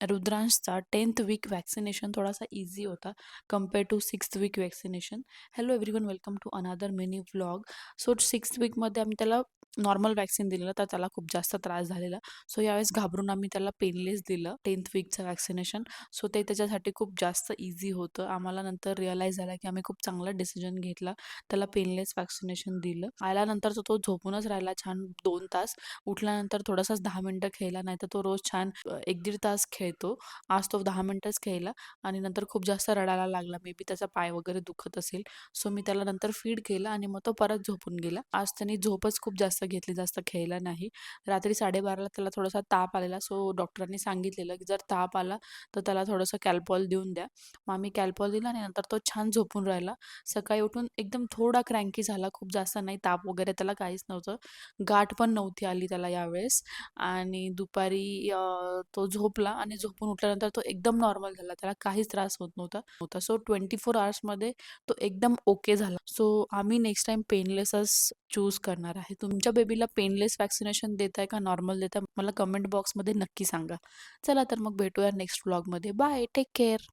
रुद्रांशचा 10th week vaccination थोडासा easy होता compare to 6th week vaccination. Hello everyone, welcome to another mini vlog. So 6th वीकमध्ये आम्ही त्याला normal vaccine दिलेलं, तर त्याला खूप जास्त त्रास झालेला. सो यावेळेस घाबरून आम्ही त्याला पेनलेस दिलं 10th वीकचं वॅक्सिनेशन. सो ते त्याच्यासाठी खूप जास्त इझी होतं. आम्हाला नंतर रिअलाईज झालं की आम्ही खूप चांगला डिसिजन घेतला, त्याला पेनलेस वॅक्सिनेशन दिलं. आल्यानंतर तो झोपूनच राहिला छान 2 तास. उठल्यानंतर थोडासाच 10 मिनिटं खेळला, नाही तर तो रोज छान 1-1.5 तास खेळतो. आज तो 10 मिनिटच खेळला आणि नंतर खूप जास्त रडायला लागला. मे बी त्याचा पाय वगैरे दुखत असेल. सो मी त्याला नंतर फीड केलं आणि मग तो परत झोपून गेला. आज त्याने झोपच खूप जास्त घेतली, जास्त खेळला नाही. रात्री 12:30ला त्याला थोडासा ताप आलेला. सो डॉक्टरांनी सांगितलेलं की जर ताप आला तर त्याला थोडंसं कॅल्पॉल देऊन द्या. मग आम्ही कॅल्पॉल दिला आणि नंतर तो छान झोपून राहिला. सकाळी उठून एकदम थोडा क्रँकी झाला, खूप जास्त नाही. ताप वगैरे त्याला काहीच नव्हतं. गाठ पण नव्हती आली त्याला यावेळेस. आणि दुपारी तो झोपला आणि झोपून उठल्यानंतर तो एकदम नॉर्मल झाला. त्याला काहीच त्रास होत नव्हता. सो 24 आवर्समध्ये तो एकदम ओके झाला. सो आम्ही नेक्स्ट टाइम पेनलेसच चूज करणार आहे. तुमच्या बेबीला पेनलेस वॅक्सिनेशन देताय का नॉर्मल देताय? मला कमेंट बॉक्समध्ये नक्की सांगा. चला तर मग भेटूया नेक्स्ट व्लॉगमध्ये. Bye, take care.